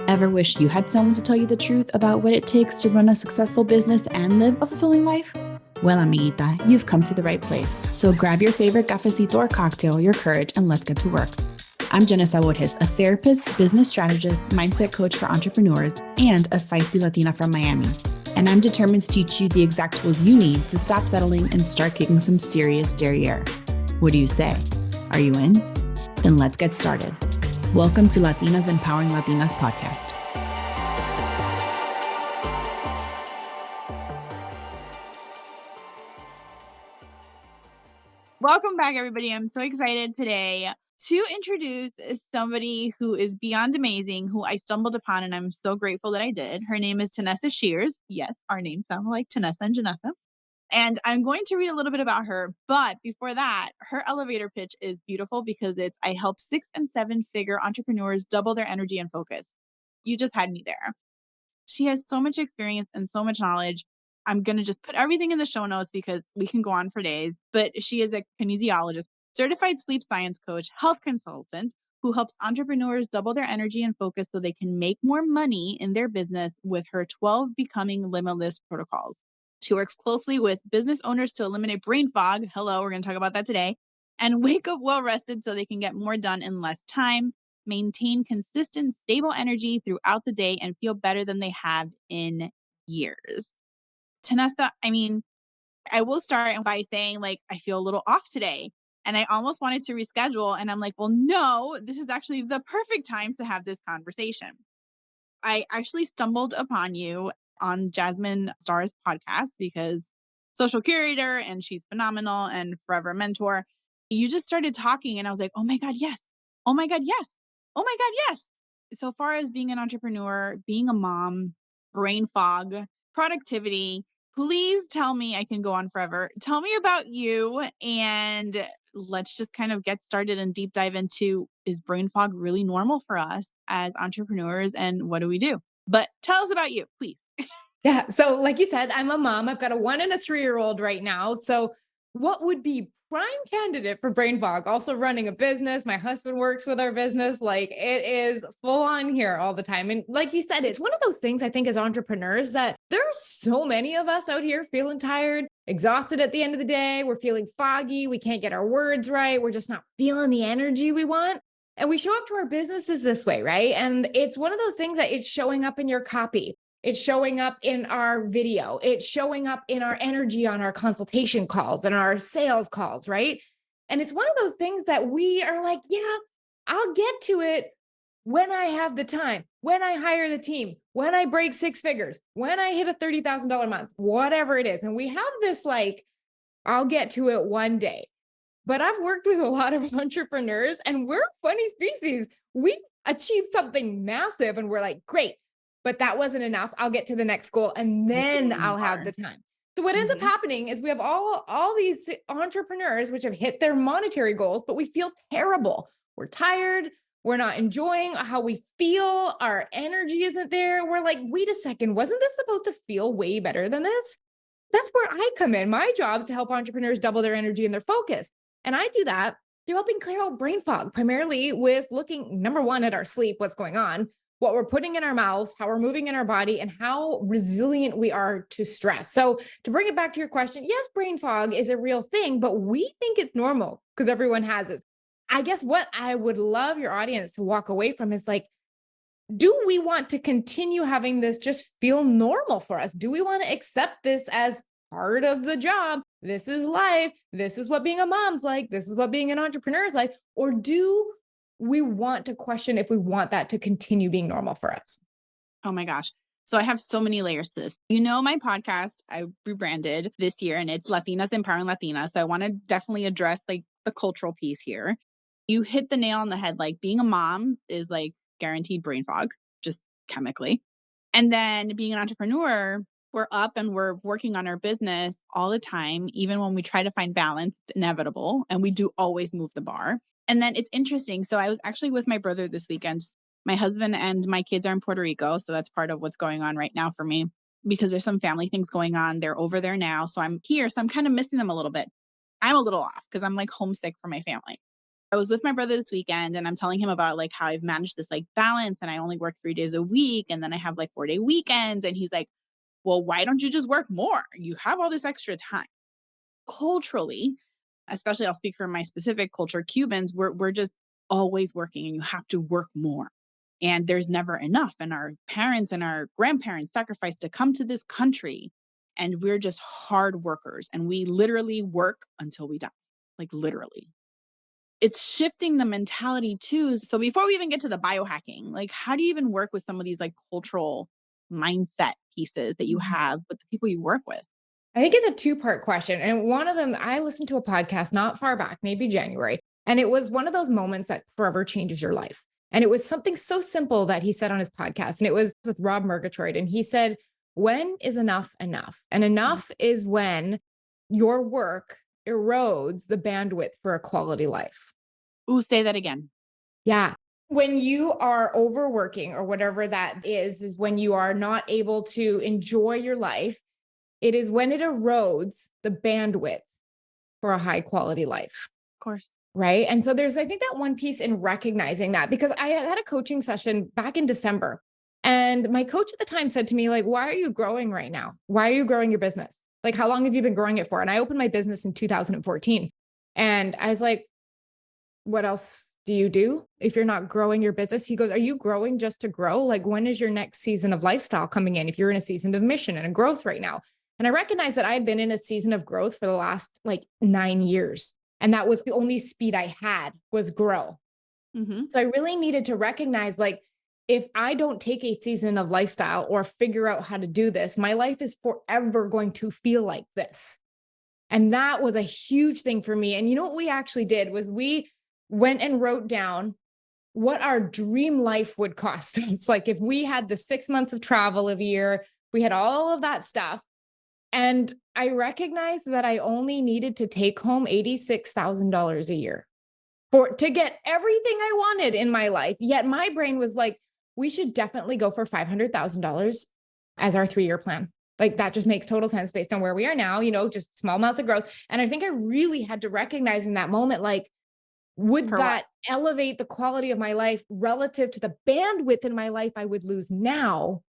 Ever wish you had someone to tell you the truth about what it takes to run a successful business and live a fulfilling life? Well, amiguita, you've come to the right place. So grab your favorite cafecito or cocktail, your courage, and let's get to work. I'm Tanessa Shears, a therapist, business strategist, mindset coach for entrepreneurs, and a feisty Latina from Miami. And I'm determined to teach you the exact tools you need to stop settling and start kicking some serious derriere. What do you say? Are you in? Then let's get started. Welcome to Latinas Empowering Latinas podcast. Welcome back, everybody. I'm so excited today to introduce somebody who is beyond amazing, who I stumbled upon, and I'm so grateful that I did. Her name is Tanessa Shears. Yes, our names sound like Tanessa and Janessa. And I'm going to read a little bit about her. But before that, her elevator pitch is beautiful because it's, I help 6- and 7-figure entrepreneurs double their energy and focus. You just had me there. She has so much experience and so much knowledge. I'm going to just put everything in the show notes because we can go on for days. But she is a kinesiologist, certified sleep science coach, health consultant who helps entrepreneurs double their energy and focus so they can make more money in their business with her 12 Becoming Limitless protocols. She works closely with business owners to eliminate brain fog. Hello, we're going to talk about that today. And wake up well rested so they can get more done in less time, maintain consistent, stable energy throughout the day, and feel better than they have in years. Tanessa, I will start by saying, I feel a little off today. And I almost wanted to reschedule. And I'm like, well, no, this is actually the perfect time to have this conversation. I actually stumbled upon you on Jasmine Starr's podcast because social curator, and she's phenomenal and forever mentor. You just started talking and I was like, oh my God, yes. Oh my God, yes. Oh my God, yes. So far as being an entrepreneur, being a mom, brain fog, productivity, please tell me, I can go on forever. Tell me about you, and let's just kind of get started and deep dive into, is brain fog really normal for us as entrepreneurs, and what do we do? But tell us about you, please. Yeah. So like you said, I'm a mom. I've got a 1- and a 3-year-old right now. So what would be prime candidate for brain fog? Also running a business. My husband works with our business. Like, it is full on here all the time. And like you said, it's one of those things, I think, as entrepreneurs, that there are so many of us out here feeling tired, exhausted at the end of the day. We're feeling foggy. We can't get our words right. We're just not feeling the energy we want. And we show up to our businesses this way, right? And it's one of those things that it's showing up in your copy. It's showing up in our video. It's showing up in our energy on our consultation calls and our sales calls, right? And it's one of those things that we are like, yeah, I'll get to it when I have the time, when I hire the team, when I break 6 figures, when I hit a $30,000 month, whatever it is. And we have this I'll get to it one day. But I've worked with a lot of entrepreneurs, and we're a funny species. We achieve something massive and we're like, great, but that wasn't enough. I'll get to the next goal and then I'll have the time. So what ends up happening is we have all these entrepreneurs which have hit their monetary goals, but we feel terrible. We're tired. We're not enjoying how we feel. Our energy isn't there. We're like, wait a second, wasn't this supposed to feel way better than this? That's where I come in. My job is to help entrepreneurs double their energy and their focus. And I do that through helping clear out brain fog, primarily with looking, number one, at our sleep, what's going on, what we're putting in our mouths, how we're moving in our body, and how resilient we are to stress. So to bring it back to your question, yes, brain fog is a real thing, but we think it's normal because everyone has it. I guess what I would love your audience to walk away from is like, do we want to continue having this just feel normal for us? Do we want to accept this as part of the job? This is life. This is what being a mom's like. This is what being an entrepreneur is like. Or do we want to question if we want that to continue being normal for us? Oh my gosh. So I have so many layers to this. You know, my podcast, I rebranded this year, and it's Latinas Empowering Latinas. So I want to definitely address the cultural piece here. You hit the nail on the head. Being a mom is guaranteed brain fog, just chemically. And then being an entrepreneur, we're up and we're working on our business all the time. Even when we try to find balance, it's inevitable. And we do always move the bar. And then it's interesting. So I was actually with my brother this weekend. My husband and my kids are in Puerto Rico. So that's part of what's going on right now for me, because there's some family things going on. They're over there now. So I'm here. So I'm kind of missing them a little bit. I'm a little off because I'm homesick for my family. I was with my brother this weekend and I'm telling him about like how I've managed this like balance and I only work 3 days a week and then I have like 4-day weekends. And he's like, well, why don't you just work more? You have all this extra time. Culturally, especially I'll speak for my specific culture, Cubans, we're just always working and you have to work more. And there's never enough. And our parents and our grandparents sacrificed to come to this country. And we're just hard workers. And we literally work until we die. Like literally. It's shifting the mentality too. So before we even get to the biohacking, like how do you even work with some of these like cultural mindset pieces that you Mhm. have with the people you work with? I think it's a two-part question. And one of them, I listened to a podcast not far back, maybe January, and it was one of those moments that forever changes your life. And it was something so simple that he said on his podcast. And it was with Rob Murgatroyd. And he said, when is enough enough? And Mhm. enough is when your work erodes the bandwidth for a quality life. Ooh, say that again. Yeah. When you are overworking or whatever that is when you are not able to enjoy your life. It is when it erodes the bandwidth for a high quality life. Of course. Right. And so there's, I think, that one piece in recognizing that because I had a coaching session back in December. And my coach at the time said to me, like, why are you growing right now? Why are you growing your business? Like, how long have you been growing it for? And I opened my business in 2014. And I was like, what else do you do if you're not growing your business? He goes, are you growing just to grow? Like, when is your next season of lifestyle coming in? If you're in a season of mission and a growth right now. And I recognized that I had been in a season of growth for the last like 9 years. And that was the only speed I had was grow. Mhm. So I really needed to recognize like, if I don't take a season of lifestyle or figure out how to do this, my life is forever going to feel like this. And that was a huge thing for me. And you know what we actually did was we went and wrote down what our dream life would cost us. Like if we had the 6 months of travel a year, we had all of that stuff. And I recognized that I only needed to take home $86,000 a year for to get everything I wanted in my life. Yet my brain was like, we should definitely go for $500,000 as our 3-year plan. Like that just makes total sense based on where we are now, just small amounts of growth. And I think I really had to recognize in that moment, like, would For what? that elevate the quality of my life relative to the bandwidth in my life I would lose now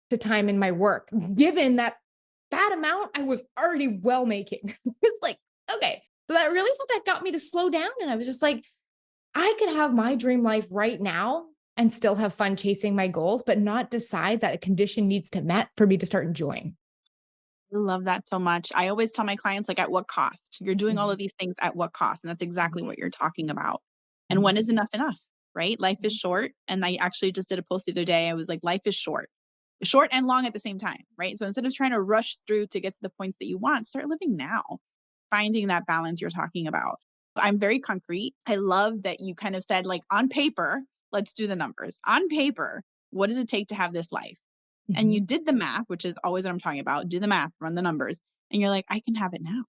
to time in my work, given that that amount I was already well making. It's like, okay. So that really that got me to slow down. And I was just like, I could have my dream life right now and still have fun chasing my goals, but not decide that a condition needs to met for me to start enjoying. I love that so much. I always tell my clients, like, at what cost? You're doing all Mhm, of these things at what cost? And that's exactly mhm, what you're talking about. And mhm, when is enough, right? Life is mhm, short. And I actually just did a post the other day. I was like, life is short and long at the same time, right? So instead of trying to rush through to get to the points that you want, start living now, finding that balance you're talking about. I'm very concrete. I love that you kind of said, like, on paper, let's do the numbers. On paper, what does it take to have this life? And you mhm. did the math, which is always what I'm talking about. Do the math, run the numbers, and you're like, I can have it now.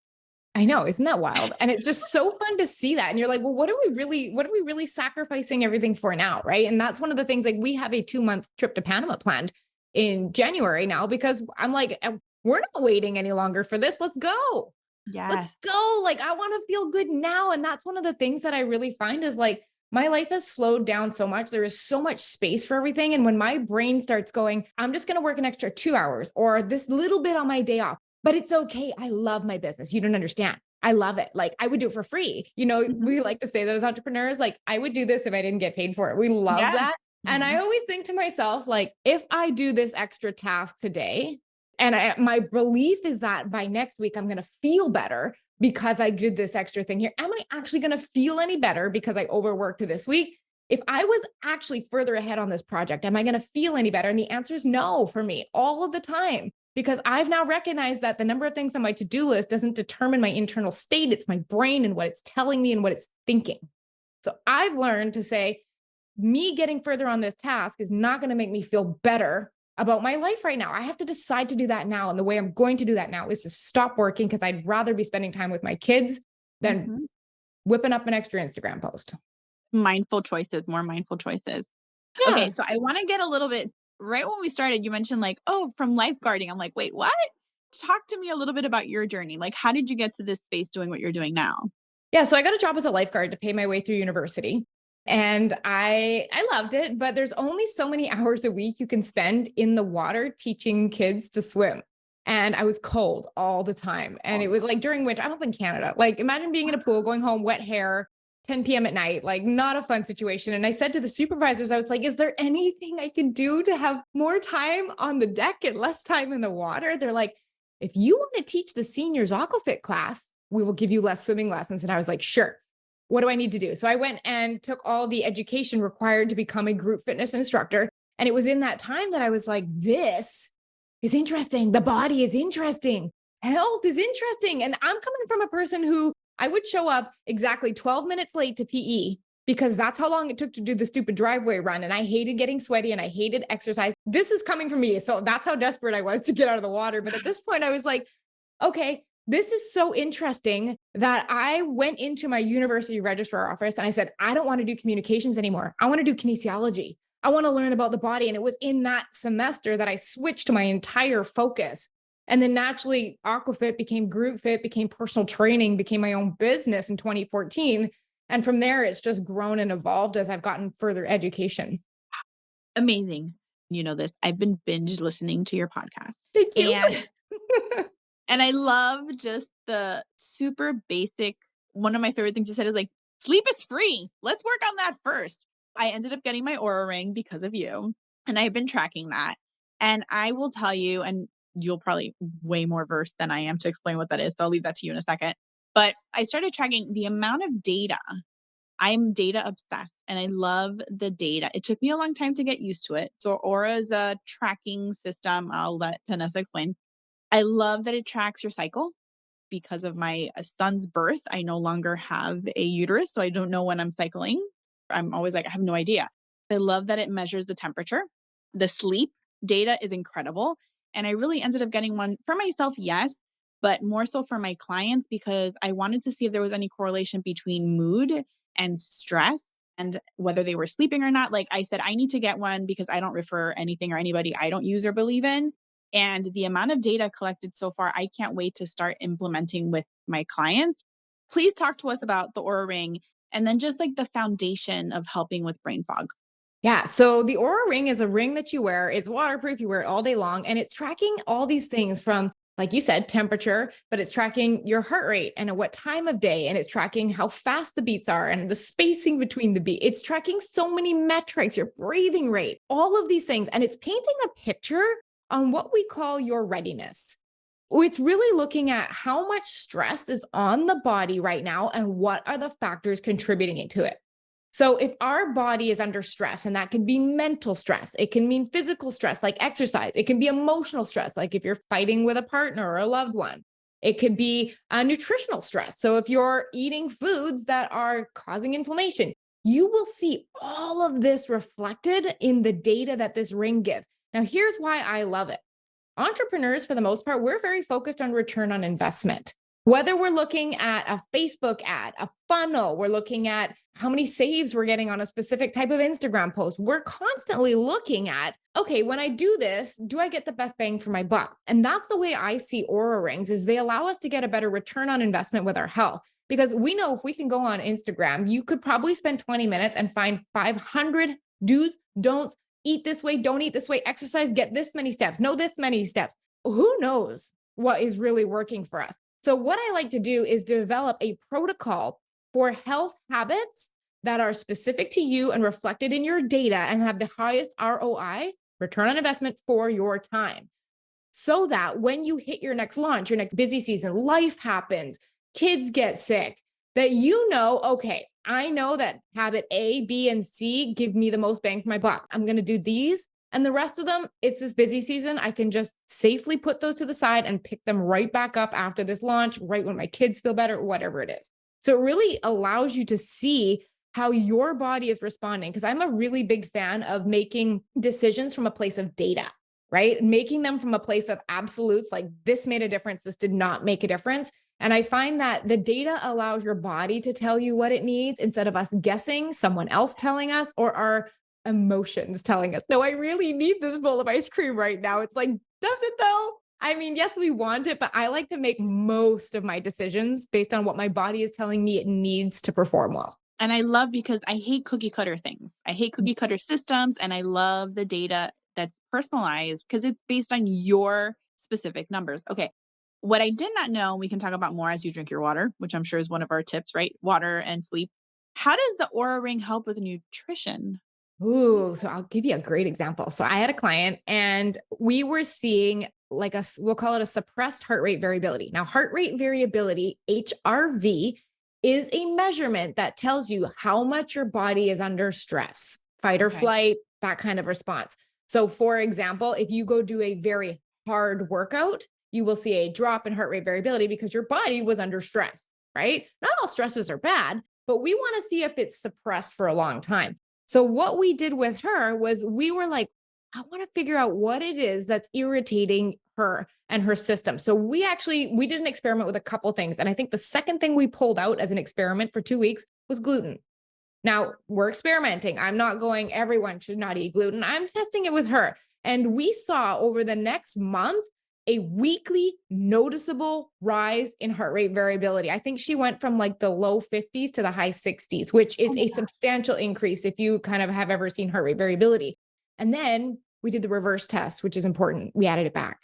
I know, isn't that wild? And it's just so fun to see that. And you're like, well, what are we really sacrificing everything for now? Right. And that's one of the things like we have a 2-month trip to Panama planned in January now because I'm like, we're not waiting any longer for this. Let's go. Let's Yes. go. Like, I want to feel good now. And that's one of the things that I really find is like, my life has slowed down so much. There is so much space for everything. And when my brain starts going, I'm just going to work an extra 2 hours or this little bit on my day off, but it's okay. I love my business. You don't understand. I love it. Like, I would do it for free. Mhm. We like to say that as entrepreneurs, like, I would do this if I didn't get paid for it. We love Yes. that. And I Mhm. always think to myself, like, if I do this extra task today, and my belief is that by next week, I'm going to feel better because I did this extra thing here. Am I actually going to feel any better because I overworked this week? If I was actually further ahead on this project, am I going to feel any better? And the answer is no for me all of the time because I've now recognized that the number of things on my to-do list doesn't determine my internal state. It's my brain and what it's telling me and what it's thinking. So I've learned to say, me getting further on this task is not going to make me feel better about my life right now. I have to decide to do that now. And the way I'm going to do that now is to stop working because I'd rather be spending time with my kids than Mhm. whipping up an extra Instagram post. Mindful choices, more mindful choices. Okay, Yeah. so I wanna get a little bit right when we started, you mentioned like, "Oh, from lifeguarding." I'm like, "Wait, what?" Talk to me a little bit about your journey. Like, how did you get to this space doing what you're doing now? Yeah, so I got a job as a lifeguard to pay my way through university. And I loved it, but there's only so many hours a week you can spend in the water teaching kids to swim. And I was cold all the time. And it was like during winter, I'm up in Canada. Like imagine being in a pool, going home, wet hair, 10 p.m. at night, like not a fun situation. And I said to the supervisors, I was like, is there anything I can do to have more time on the deck and less time in the water? They're like, if you want to teach the seniors aquafit class, we will give you less swimming lessons. And I was like, sure. What do I need to do? So I went and took all the education required to become a group fitness instructor. And it was in that time that I was like, this is interesting. The body is interesting. Health is interesting. And I'm coming from a person who I would show up exactly 12 minutes late to PE because that's how long it took to do the stupid driveway run. And I hated getting sweaty and I hated exercise. This is coming from me. So that's how desperate I was to get out of the water. But at this point, I was like, okay, this is so interesting that I went into my university registrar office and I said, I don't want to do communications anymore. I want to do kinesiology. I want to learn about the body. And it was in that semester that I switched my entire focus. And then naturally, Aquafit became group fit, became personal training, became my own business in 2014. And from there, it's just grown and evolved as I've gotten further education. Amazing. You know this. I've been binge listening to your podcast. Thank you. And I love just the super basic. One of my favorite things you said is like, sleep is free. Let's work on that first. I ended up getting my Aura ring because of you. And I've been tracking that. And I will tell you, and you'll probably way more versed than I am to explain what that is. So I'll leave that to you in a second. But I started tracking the amount of data. I'm data obsessed and I love the data. It took me a long time to get used to it. So Aura is a tracking system. I'll let Tanessa explain. I love that it tracks your cycle because of my son's birth. I no longer have a uterus, so I don't know when I'm cycling. I'm always like, I have no idea. I love that it measures the temperature. The sleep data is incredible. And I really ended up getting one for myself, yes, but more so for my clients because I wanted to see if there was any correlation between mood and stress and whether they were sleeping or not. Like I said, I need to get one because I don't refer anything or anybody I don't use or believe in. And the amount of data collected so far, I can't wait to start implementing with my clients. Please talk to us about the Aura Ring and then just like the foundation of helping with brain fog. Yeah. So the Aura Ring is a ring that you wear. It's waterproof. You wear it all day long. And it's tracking all these things from, like you said, temperature, but it's tracking your heart rate and at what time of day. And it's tracking how fast the beats are and the spacing between the beat. It's tracking so many metrics, your breathing rate, all of these things. And it's painting a picture on what we call your readiness. It's really looking at how much stress is on the body right now and what are the factors contributing to it. So if our body is under stress, and that can be mental stress, it can mean physical stress like exercise, it can be emotional stress, like if you're fighting with a partner or a loved one, it could be a nutritional stress. So if you're eating foods that are causing inflammation, you will see all of this reflected in the data that this ring gives. Now, here's why I love it. Entrepreneurs, for the most part, we're very focused on return on investment. Whether we're looking at a Facebook ad, a funnel, we're looking at how many saves we're getting on a specific type of Instagram post. We're constantly looking at, okay, when I do this, do I get the best bang for my buck? And that's the way I see Aura Rings is they allow us to get a better return on investment with our health. Because we know if we can go on Instagram, you could probably spend 20 minutes and find 500 do's, don'ts, eat this way, don't eat this way, exercise, get this many steps, know this many steps. Who knows what is really working for us? So what I like to do is develop a protocol for health habits that are specific to you and reflected in your data and have the highest ROI, return on investment for your time. So that when you hit your next launch, your next busy season, life happens, kids get sick, that you know, okay, I know that habit A, B, and C give me the most bang for my buck. I'm going to do these. And the rest of them, it's this busy season. I can just safely put those to the side and pick them right back up after this launch, right when my kids feel better, whatever it is. So it really allows you to see how your body is responding. Because I'm a really big fan of making decisions from a place of data, right? Making them from a place of absolutes, like this made a difference, this did not make a difference. And I find that the data allows your body to tell you what it needs instead of us guessing, someone else telling us, or our emotions telling us, no, I really need this bowl of ice cream right now. It's like, does it though? I mean, yes, we want it, but I like to make most of my decisions based on what my body is telling me it needs to perform well. And I love because I hate cookie cutter things. I hate cookie cutter systems, and I love the data that's personalized because it's based on your specific numbers. Okay. What I did not know, we can talk about more as you drink your water, which I'm sure is one of our tips, right? Water and sleep. How does the Aura Ring help with nutrition? Ooh, so I'll give you a great example. So I had a client and we were seeing like we'll call it a suppressed heart rate variability. Now, heart rate variability, HRV, is a measurement that tells you how much your body is under stress, fight or Okay. flight, that kind of response. So, for example, if you go do a very hard workout, you will see a drop in heart rate variability because your body was under stress, right? Not all stresses are bad, but we want to see if it's suppressed for a long time. So what we did with her was we were like, I want to figure out what it is that's irritating her and her system. So we did an experiment with a couple things. And I think the second thing we pulled out as an experiment for 2 weeks was gluten. Now we're experimenting. I'm not going, everyone should not eat gluten. I'm testing it with her. And we saw over the next month a weekly noticeable rise in heart rate variability. I think she went from like the low 50s to the high 60s, which is Oh my a God. substantial increase if you kind of have ever seen heart rate variability. And then we did the reverse test, which is important. We added it back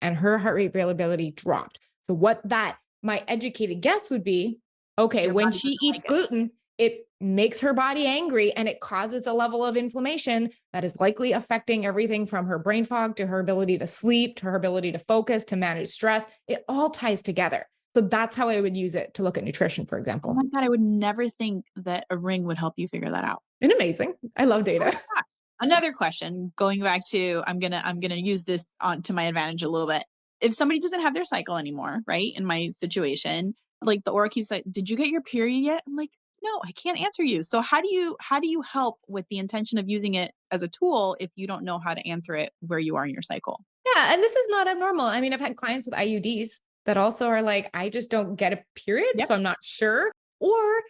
and her heart rate variability dropped. So what that my educated guess would be, okay, Your when body she doesn't eats like it. gluten, it makes her body angry and it causes a level of inflammation that is likely affecting everything from her brain fog to her ability to sleep, to her ability to focus, to manage stress. It all ties together. So that's how I would use it to look at nutrition, for Oh example. my God, I would never think that a ring would help you figure that out. And amazing. I love Oh my data. God. Another question, going back to I'm gonna use this on to my advantage a little bit. If somebody doesn't have their cycle anymore, right? In my situation, like the Aura keeps like, "Did you get your period yet?" I'm like, "No, I can't answer you." So how do you help with the intention of using it as a tool if you don't know how to answer it where you are in your cycle? Yeah. And this is not abnormal. I mean, I've had clients with IUDs that also are like, I just don't get a period. Yep. So I'm not sure. Or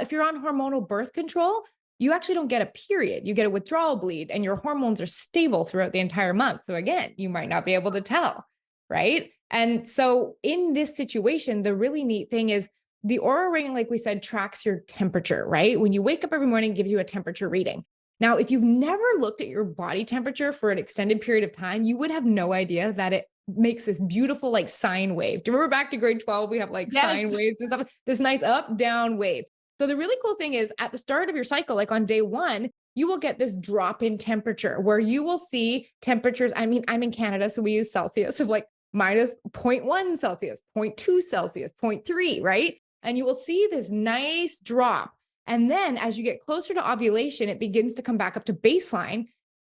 if you're on hormonal birth control, you actually don't get a period. You get a withdrawal bleed and your hormones are stable throughout the entire month. So again, you might not be able to tell. Right. And so in this situation, the really neat thing is the Aura Ring, like we said, tracks your temperature, right? When you wake up every morning, it gives you a temperature reading. Now, if you've never looked at your body temperature for an extended period of time, you would have no idea that it makes this beautiful like sine wave. Do you remember back to grade 12? We have like Yes. sine waves and stuff, this nice up down wave. So the really cool thing is at the start of your cycle, like on day one, you will get this drop in temperature where you will see temperatures. I mean, I'm in Canada, so we use Celsius of like minus zero point 0.1 Celsius, zero point 0.2 Celsius, zero point 0.3, right? And you will see this nice drop. And then as you get closer to ovulation, it begins to come back up to baseline.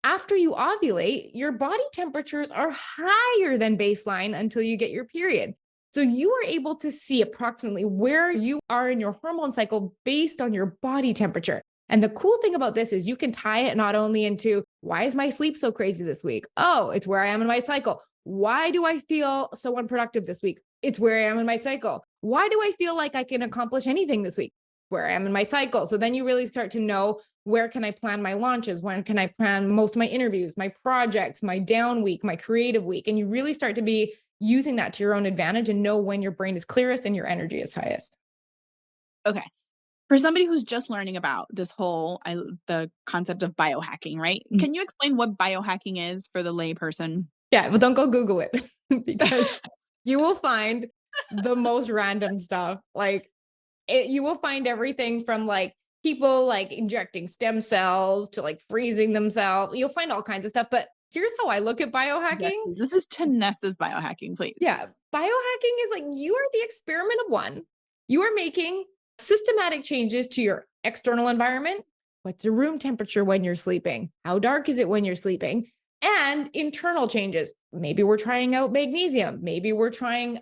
After you ovulate, your body temperatures are higher than baseline until you get your period. So you are able to see approximately where you are in your hormone cycle based on your body temperature. And the cool thing about this is you can tie it not only into why is my sleep so crazy this week? Oh, it's where I am in my cycle. Why do I feel so unproductive this week? It's where I am in my cycle. Why do I feel like I can accomplish anything this week? Where I am in my cycle. So then you really start to know where can I plan my launches? When can I plan most of my interviews, my projects, my down week, my creative week? And you really start to be using that to your own advantage and know when your brain is clearest and your energy is highest. Okay. For somebody who's just learning about the concept of biohacking, right? Mm. Can you explain what biohacking is for the layperson? Yeah, but don't go Google it because you will find the most random stuff. Like you will find everything from like people like injecting stem cells to like freezing themselves. You'll find all kinds of stuff. But here's how I look at Yes, biohacking. please. This is Tanessa's biohacking, please. Yeah, biohacking is like you are the experiment of one. You are making systematic changes to your external environment. What's your room temperature when you're sleeping? How dark is it when you're sleeping? And internal changes. Maybe we're trying out magnesium. Maybe we're trying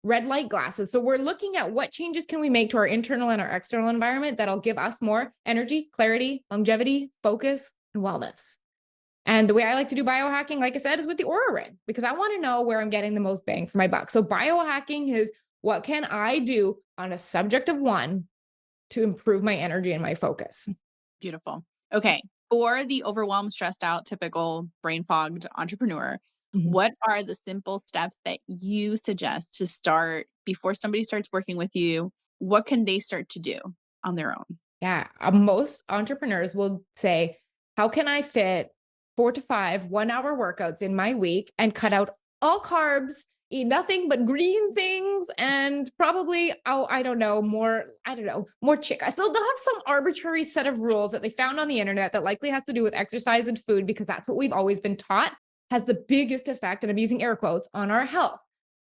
red light glasses. So we're looking at what changes can we make to our internal and our external environment that'll give us more energy, clarity, longevity, focus, and wellness. And the way I like to do biohacking, like I said, is with the Aura Ring because I want to know where I'm getting the most bang for my buck. So biohacking is what can I do on a subject of one to improve my energy and my focus? Beautiful. Okay. For the overwhelmed, stressed out, typical brain fogged entrepreneur, Mhm. What are the simple steps that you suggest to start before somebody starts working with you? What can they start to do on their own? Yeah, most entrepreneurs will say, how can I fit 4 to 5 1 hour workouts in my week and cut out all carbs, eat nothing but green things, and probably, oh, I don't know, more chicken. So they'll have some arbitrary set of rules that they found on the internet that likely has to do with exercise and food, because that's what we've always been taught has the biggest effect, and I'm using air quotes, on our health.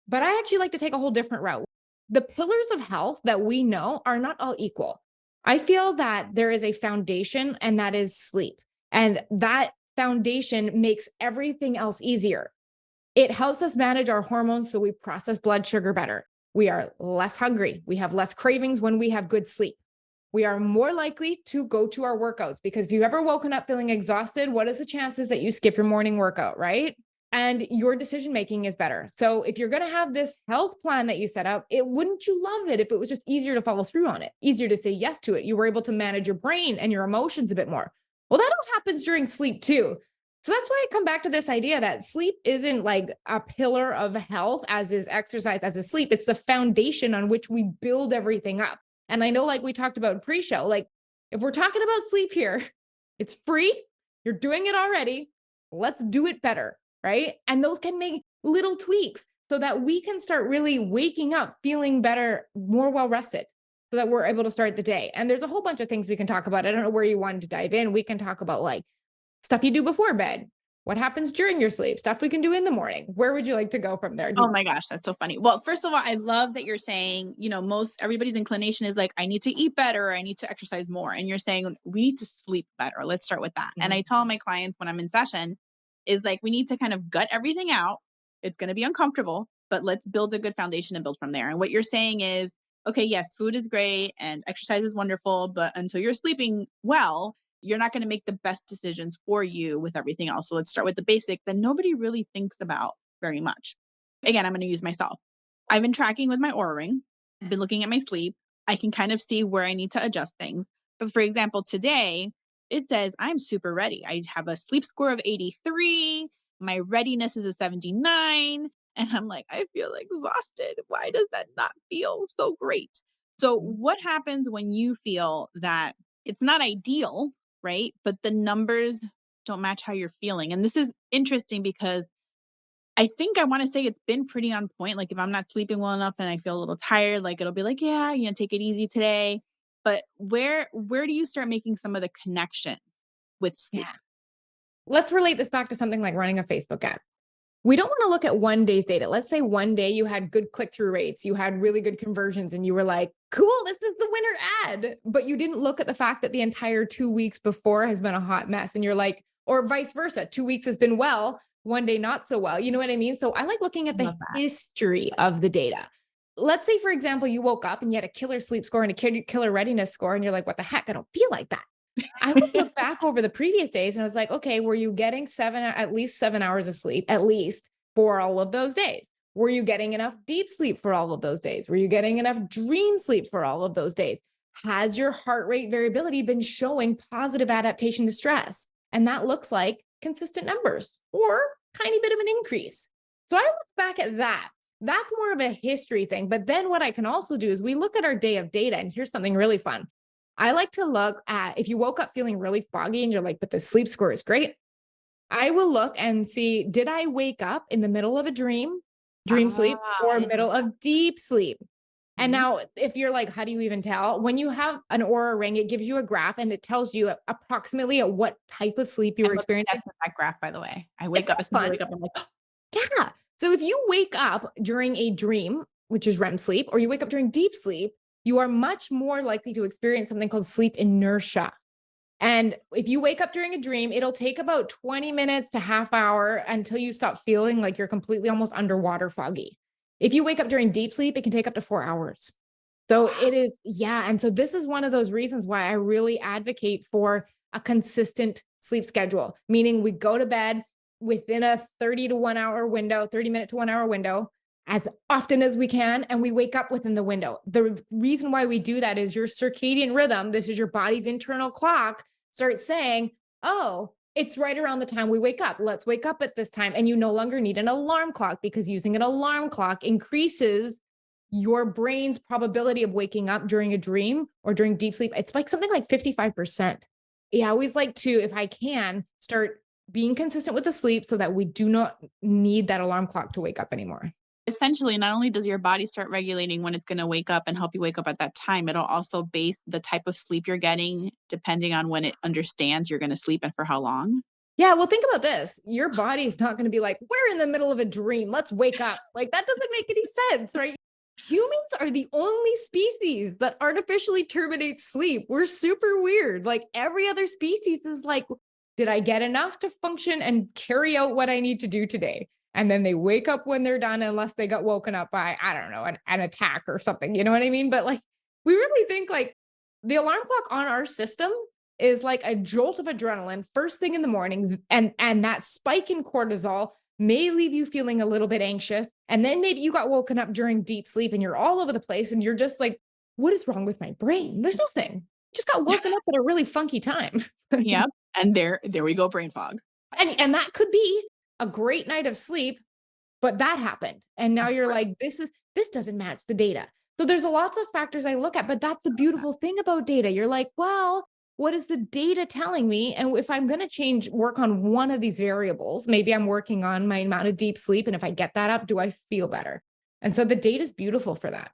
But I actually like to take a whole different route. The pillars of health that we know are not all equal. I feel that there is a foundation, and that is sleep. And that foundation makes everything else easier. It helps us manage our hormones so we process blood sugar better. We are less hungry. We have less cravings when we have good sleep. We are more likely to go to our workouts, because if you've ever woken up feeling exhausted, what is the chances that you skip your morning workout, right? And your decision making is better. So if you're going to have this health plan that you set up, wouldn't you love it if it was just easier to follow through on it, easier to say yes to it? You were able to manage your brain and your emotions a bit more. Well, that all happens during sleep too. So that's why I come back to this idea that sleep isn't like a pillar of health, as is exercise, as is sleep. It's the foundation on which we build everything up. And I know, like we talked about pre-show, like if we're talking about sleep here, it's free. You're doing it already. Let's do it better, right? And those can make little tweaks so that we can start really waking up feeling better, more well rested, so that we're able to start the day. And there's a whole bunch of things we can talk about. I don't know where you wanted to dive in. We can talk about like stuff you do before bed, what happens during your sleep, stuff we can do in the morning. Where would you like to go from there? Oh my gosh, that's so funny. Well, first of all, I love that you're saying, most everybody's inclination is like, I need to eat better, or I need to exercise more. And you're saying we need to sleep better. Let's start with that. And I Mhm. tell my clients when I'm in session is like, we need to kind of gut everything out. It's going to be uncomfortable, but let's build a good foundation and build from there. And what you're saying is, okay, yes, food is great and exercise is wonderful, but until you're sleeping well, you're not going to make the best decisions for you with everything else. So let's start with the basic that nobody really thinks about very much. Again, I'm going to use myself. I've been tracking with my Aura Ring. I've been looking at my sleep. I can kind of see where I need to adjust things. But for example, today it says I'm super ready. I have a sleep score of 83. My readiness is a 79. And I'm like, I feel exhausted. Why does that not feel so great? So, what happens when you feel that it's not ideal, right? But the numbers don't match how you're feeling? And this is interesting because I think I wanna say it's been pretty on point, like, if I'm not sleeping well enough and I feel a little tired, like, it'll be like, "Yeah, take it easy today." But where do you start making some of the connections with sleep? Yeah. Let's relate this back to something like running a Facebook ad. We don't want to look at one day's data. Let's say one day you had good click through rates, you had really good conversions, and you were like, cool, this is the winner ad. But you didn't look at the fact that the entire 2 weeks before has been a hot mess. And you're like, or vice versa, 2 weeks has been well, one day not so well. You know what I mean? So I like looking at the Love that. history of the data. Let's say, for example, you woke up and you had a killer sleep score and a killer readiness score, and you're like, what the heck? I don't feel like that. I would look back over the previous days and I was like, okay, were you getting at least 7 hours of sleep, at least for all of those days? Were you getting enough deep sleep for all of those days? Were you getting enough dream sleep for all of those days? Has your heart rate variability been showing positive adaptation to stress? And that looks like consistent numbers or tiny bit of an increase. So I look back at that. That's more of a history thing. But then what I can also do is we look at our day of data, and here's something really fun. I like to look at if you woke up feeling really foggy and you're like, but the sleep score is great. I will look and see, did I wake up in the middle of a dream sleep, or middle of deep sleep? And Mhm. now, if you're like, how do you even tell? When you have an Aura Ring, it gives you a graph and it tells you approximately at what type of sleep you were I'm experiencing. obsessed with that graph, by the way. I It's wake up as soon as I fun. wake up, I'm like, Yeah. So if you wake up during a dream, which is REM sleep, or you wake up during deep sleep, you are much more likely to experience something called sleep inertia. And if you wake up during a dream, it'll take about 20 minutes to half hour until you stop feeling like you're completely almost underwater foggy. If you wake up during deep sleep, it can take up to 4 hours. So wow. it is, yeah. And so this is one of those reasons why I really advocate for a consistent sleep schedule, meaning we go to bed within a 30 to 1 hour window, 30-minute to 1 hour window, as often as we can, and we wake up within the window. The reason why we do that is your circadian rhythm, this is your body's internal clock, starts saying, oh, it's right around the time we wake up. Let's wake up at this time. And you no longer need an alarm clock, because using an alarm clock increases your brain's probability of waking up during a dream or during deep sleep. It's like something like 55%. Yeah, I always like to, if I can, start being consistent with the sleep so that we do not need that alarm clock to wake up anymore. Essentially, not only does your body start regulating when it's going to wake up and help you wake up at that time, it'll also base the type of sleep you're getting depending on when it understands you're going to sleep and for how long. Yeah, well, think about this. Your body's not going to be like, we're in the middle of a dream. Let's wake up. Like, that doesn't make any sense, right? Humans are the only species that artificially terminates sleep. We're super weird. Like, every other species is like, did I get enough to function and carry out what I need to do today? And then they wake up when they're done, unless they got woken up by, I don't know, an attack or something. You know what I mean? But like, we really think like the alarm clock on our system is like a jolt of adrenaline first thing in the morning. And that spike in cortisol may leave you feeling a little bit anxious. And then maybe you got woken up during deep sleep and you're all over the place and you're just like, what is wrong with my brain? There's nothing. Just got woken up at a really funky time. Yep. And there we go, brain fog. And that could be a great night of sleep, but that happened. And now you're like, this doesn't match the data. So there's lots of factors I look at, but that's the beautiful thing about data. You're like, well, what is the data telling me? And if I'm going to work on one of these variables, maybe I'm working on my amount of deep sleep. And if I get that up, do I feel better? And so the data is beautiful for that.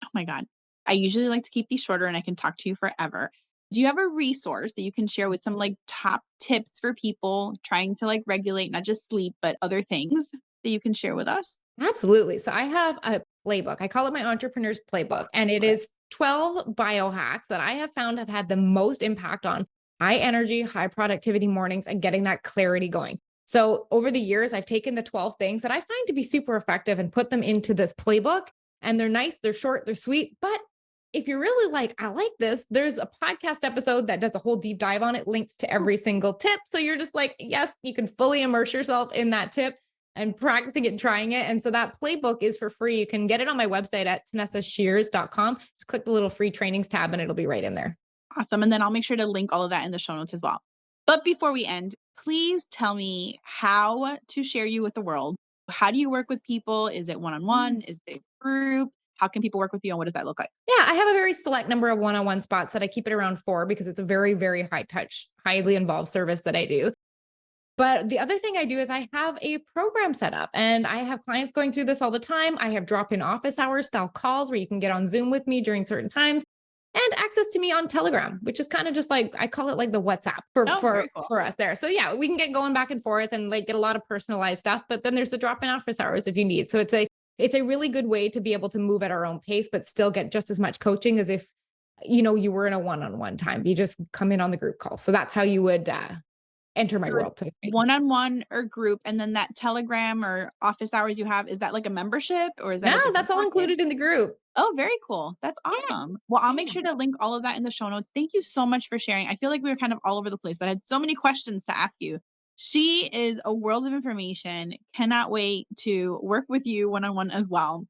Oh my God. I usually like to keep these shorter and I can talk to you forever. Do you have a resource that you can share with some like top tips for people trying to like regulate not just sleep, but other things that you can share with us? Absolutely. So I have a playbook. I call it my entrepreneur's playbook, and it is 12 biohacks that I have found have had the most impact on high energy, high productivity mornings and getting that clarity going. So over the years, I've taken the 12 things that I find to be super effective and put them into this playbook. And they're nice, they're short, they're sweet. But if you're really like, I like this, there's a podcast episode that does a whole deep dive on it, linked to every single tip. So you're just like, yes, you can fully immerse yourself in that tip and practicing it and trying it. And so that playbook is for free. You can get it on my website at TanessaShears.com. Just click the little free trainings tab and it'll be right in there. Awesome. And then I'll make sure to link all of that in the show notes as well. But before we end, please tell me how to share you with the world. How do you work with people? Is it one-on-one? Is it group? How can people work with you and what does that look like? Yeah, I have a very select number of one-on-one spots that I keep it around 4 because it's a very, very high touch, highly involved service that I do. But the other thing I do is I have a program set up and I have clients going through this all the time. I have drop-in office hours style calls where you can get on Zoom with me during certain times, and access to me on Telegram, which is kind of just like, I call it like the WhatsApp for us there. So yeah, we can get going back and forth and like get a lot of personalized stuff, but then there's the drop-in office hours if you need. So it's a really good way to be able to move at our own pace, but still get just as much coaching as if, you were in a one-on-one time. You just come in on the group call. So that's how you would enter my world. One-on-one or group. And then that Telegram or office hours you have, is that like a membership or is that? No, that's all included in the group. Oh, very cool. That's awesome. Well, I'll make sure to link all of that in the show notes. Thank you so much for sharing. I feel like we were kind of all over the place, but I had so many questions to ask you. She is a world of information. Cannot wait to work with you one-on-one as well.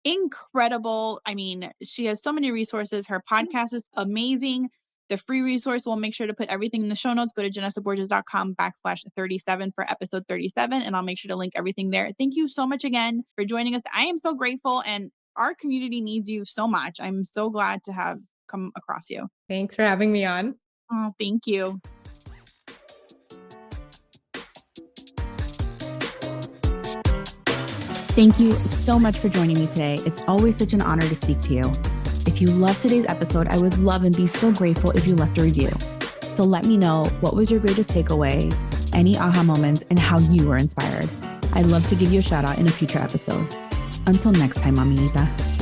Incredible. I mean, she has so many resources. Her podcast is amazing. The free resource, we'll make sure to put everything in the show notes. Go to janessaborges.com/37 for episode 37. And I'll make sure to link everything there. Thank you so much again for joining us. I am so grateful and our community needs you so much. I'm so glad to have come across you. Thanks for having me on. Oh, thank you. Thank you so much for joining me today. It's always such an honor to speak to you. If you loved today's episode, I would love and be so grateful if you left a review. So let me know what was your greatest takeaway, any aha moments, and how you were inspired. I'd love to give you a shout out in a future episode. Until next time, Maminita.